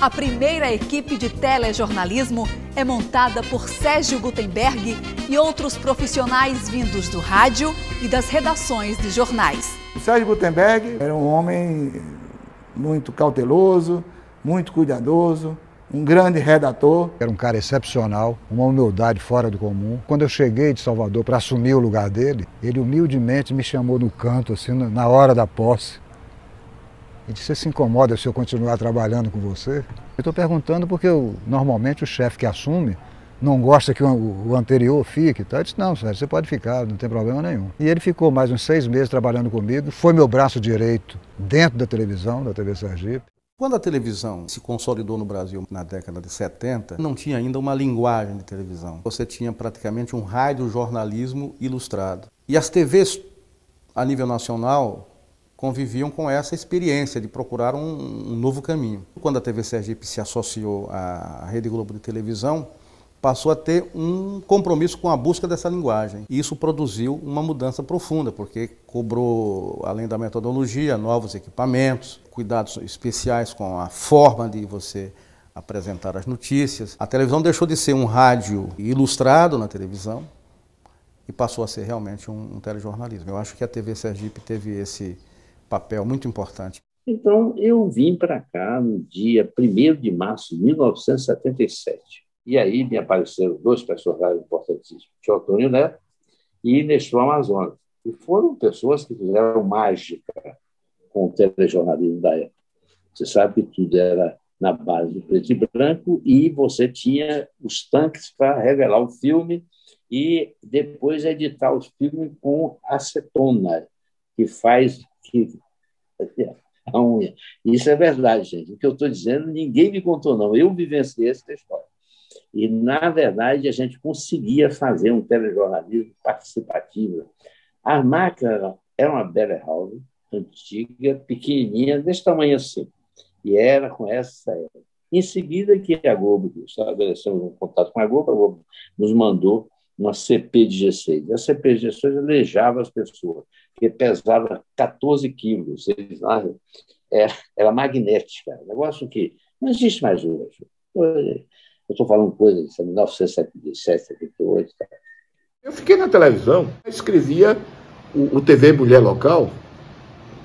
A primeira equipe de telejornalismo é montada por Sérgio Gutenberg e outros profissionais vindos do rádio e das redações de jornais. O Sérgio Gutenberg era um homem muito cauteloso, muito cuidadoso, um grande redator. Era um cara excepcional, uma humildade fora do comum. Quando eu cheguei de Salvador para assumir o lugar dele, ele humildemente me chamou no canto, assim, na hora da posse. E disse: "Você se incomoda se eu continuar trabalhando com você?" Eu estou perguntando porque normalmente o chefe que assume não gosta que o anterior fique. Tá? Eu disse: "Não, Sérgio, você pode ficar, não tem problema nenhum." E ele ficou mais uns 6 meses trabalhando comigo, foi meu braço direito dentro da televisão, da TV Sergipe. Quando a televisão se consolidou no Brasil na década de 70, não tinha ainda uma linguagem de televisão. Você tinha praticamente um radiojornalismo ilustrado. E as TVs, a nível nacional, conviviam com essa experiência de procurar um novo caminho. Quando a TV Sergipe se associou à Rede Globo de televisão, passou a ter um compromisso com a busca dessa linguagem. E isso produziu uma mudança profunda, porque cobrou, além da metodologia, novos equipamentos, cuidados especiais com a forma de você apresentar as notícias. A televisão deixou de ser um rádio ilustrado na televisão e passou a ser realmente um telejornalismo. Eu acho que a TV Sergipe teve esse papel muito importante. Então, eu vim para cá no dia 1º de março de 1977. E aí me apareceram 2 personagens importantíssimos, Teotônio Neto e Nestor Amazonas. E foram pessoas que fizeram mágica com o telejornalismo da época. Você sabe que tudo era na base do preto e branco e você tinha os tanques para revelar o filme e depois editar os filmes com acetona, que faz a unha. Isso é verdade, gente. O que eu estou dizendo, ninguém me contou, não. Eu vivenciei essa história. E, na verdade, a gente conseguia fazer um telejornalismo participativo. A máquina era uma Bell House antiga, pequenininha, desse tamanho assim. E era com essa... Em seguida, que a Globo estabeleceu um contato com a Globo nos mandou uma CP16. A CP16 aleijava as pessoas, porque pesava 14 quilos. Era magnética. Negócio que não existe mais hoje. Eu estou falando coisas de 1977, 78. Tá? Eu fiquei na televisão, escrevia o TV Mulher Local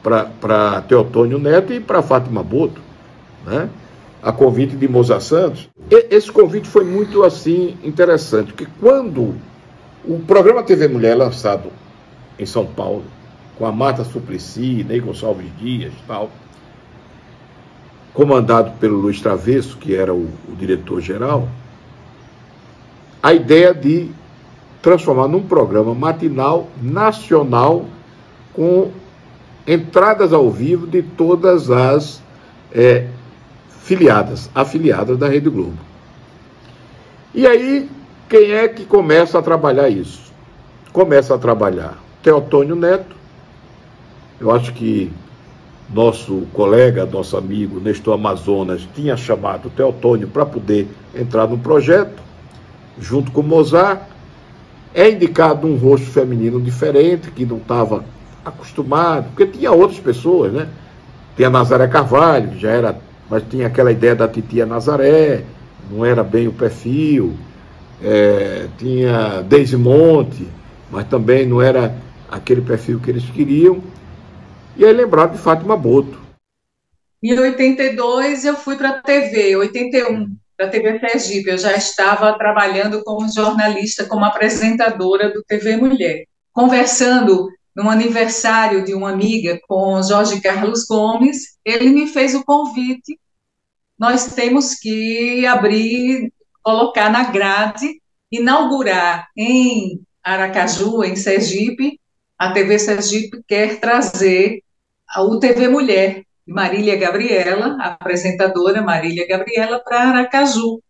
para Teotônio Neto e para Fátima Boto, né? A convite de Moza Santos. Esse convite foi muito assim interessante, porque quando o programa TV Mulher é lançado em São Paulo, com a Marta Suplicy, Ney Gonçalves Dias e tal, comandado pelo Luiz Travesso, que era o diretor-geral, a ideia de transformar num programa matinal nacional com entradas ao vivo de todas as afiliadas da Rede Globo. E aí, quem é que começa a trabalhar isso? Começa a trabalhar Teotônio Neto. Eu acho que nosso colega, nosso amigo Nestor Amazonas tinha chamado o Teotônio para poder entrar no projeto, junto com o Mozart. É indicado um rosto feminino diferente, que não estava acostumado, porque tinha outras pessoas, né? Tinha a Nazaré Carvalho, que já era, mas tinha aquela ideia da titia Nazaré, não era bem o perfil. Tinha Deise Monte, mas também não era aquele perfil que eles queriam. E aí lembraram de Fátima Boto. Em 82 eu fui para a TV, 81, para a TV Sergipe. Eu já estava trabalhando como jornalista, como apresentadora do TV Mulher. Conversando num aniversário de uma amiga com Jorge Carlos Gomes, ele me fez o convite. Nós temos que abrir, colocar na grade, inaugurar em Aracaju, em Sergipe. A TV Sergipe quer trazer o TV Mulher, Marília Gabriela, a apresentadora Marília Gabriela, para Aracaju.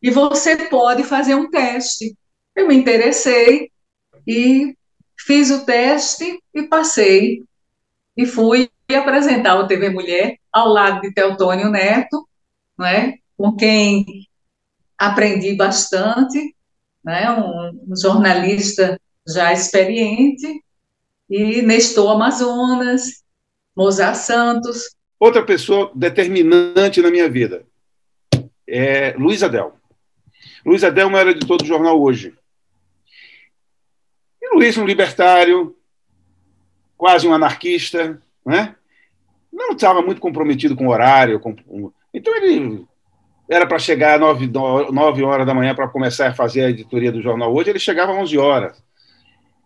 E você pode fazer um teste. Eu me interessei e fiz o teste e passei. E fui apresentar o TV Mulher ao lado de Teotônio Neto, né, com quem aprendi bastante, né, um jornalista já experiente, e Nestor Amazonas, Moza Santos. Outra pessoa determinante na minha vida, Luiz Adelmo. Luiz Adelmo era editor do jornal Hoje. E Luiz, um libertário, quase um anarquista, né? Não estava muito comprometido com o horário. Então ele era para chegar às 9 horas da manhã para começar a fazer a editoria do jornal Hoje, ele chegava às 11 horas.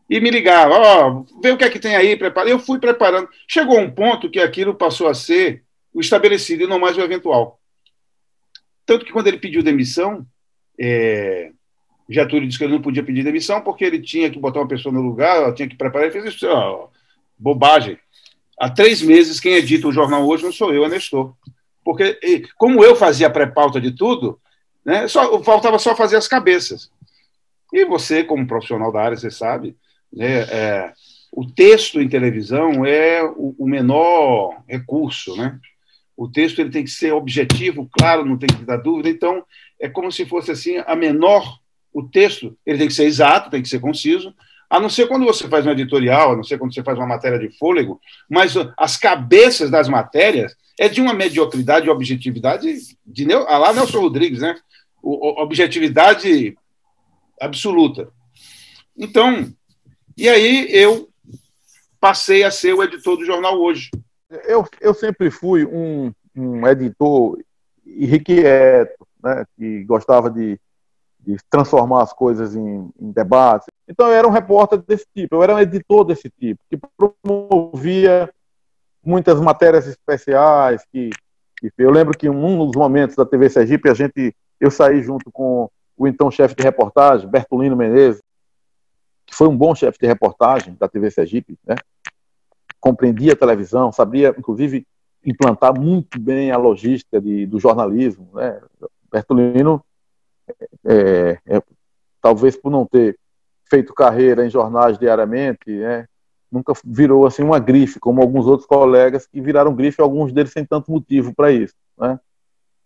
E me ligava, vê o que é que tem aí, prepara. Eu fui preparando. Chegou um ponto que aquilo passou a ser o estabelecido e não mais o eventual. Tanto que quando ele pediu demissão, Getúlio disse que ele não podia pedir demissão porque ele tinha que botar uma pessoa no lugar, ela tinha que preparar, ele fez isso, bobagem. Há 3 meses quem edita o jornal Hoje não sou eu, é Nestor. Porque, como eu fazia a pré-pauta de tudo, né, faltava só fazer as cabeças. E você, como profissional da área, você sabe, né, o texto em televisão é o menor recurso, né? O texto ele tem que ser objetivo, claro, não tem que dar dúvida. Então, é como se fosse assim, o texto ele tem que ser exato, tem que ser conciso, a não ser quando você faz um editorial, a não ser quando você faz uma matéria de fôlego, mas as cabeças das matérias é de uma mediocridade e objetividade lá Nelson Rodrigues, né? Objetividade absoluta. Então, e aí eu passei a ser o editor do jornal Hoje. Eu sempre fui um editor irrequieto, né, que gostava de transformar as coisas em debates. Então eu era um repórter desse tipo, eu era um editor desse tipo, que promovia muitas matérias especiais. Eu lembro que em um dos momentos da TV Sergipe, eu saí junto com o então chefe de reportagem, Bertolino Menezes, que foi um bom chefe de reportagem da TV Sergipe, né? Compreendia a televisão, sabia, inclusive, implantar muito bem a logística do jornalismo, né? Bertolino, talvez por não ter feito carreira em jornais diariamente, né, nunca virou assim uma grife, como alguns outros colegas que viraram grife, alguns deles sem tanto motivo para isso, né?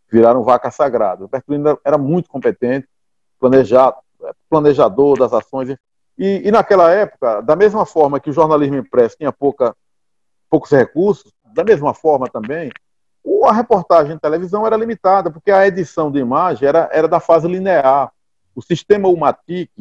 Viraram vaca sagrada. O Bertolino era muito competente, planejador das ações. E naquela época, da mesma forma que o jornalismo impresso tinha poucos recursos, da mesma forma também, a reportagem em televisão era limitada, porque a edição de imagem era da fase linear. O sistema Umatic,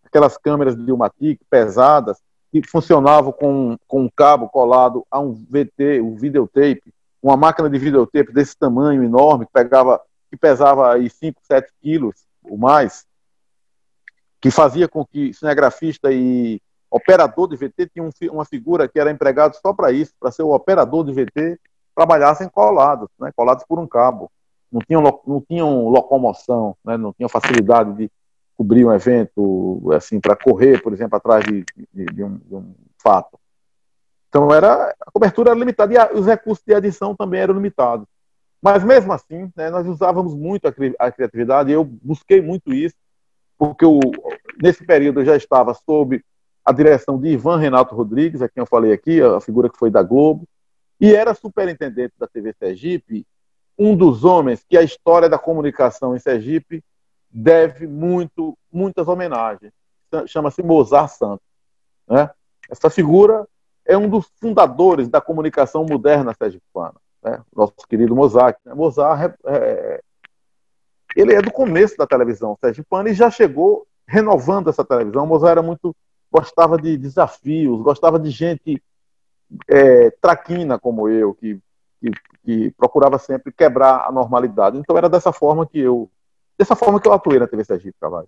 aquelas câmeras de Umatic pesadas, que funcionavam com um cabo colado a um VT, um videotape, uma máquina de videotape desse tamanho enorme, que pesava aí 5, 7 quilos ou mais, que fazia com que cinegrafista e operador de VT tinha uma figura que era empregado só para isso, para ser o operador de VT, trabalhassem colados, né, colados por um cabo. Não tinham locomoção, né, não tinham facilidade de cobrir um evento assim, para correr, por exemplo, atrás de um fato. Então a cobertura era limitada e os recursos de edição também eram limitados. Mas mesmo assim, né, nós usávamos muito a criatividade, e eu busquei muito isso, porque nesse período eu já estava sob a direção de Ivan Renato Rodrigues, a quem eu falei aqui, a figura que foi da Globo, e era superintendente da TV Sergipe, um dos homens que a história da comunicação em Sergipe deve muitas homenagens. Chama-se Mozart Santos, né? Essa figura é um dos fundadores da comunicação moderna sergipana, né? Nosso querido Mozart. Mozart ele é do começo da televisão sergipana e já chegou renovando essa televisão. Mozart gostava de desafios, gostava de gente traquina como eu, que procurava sempre quebrar a normalidade. Então era dessa forma que eu atuei na TV Sergipe, Carvalho.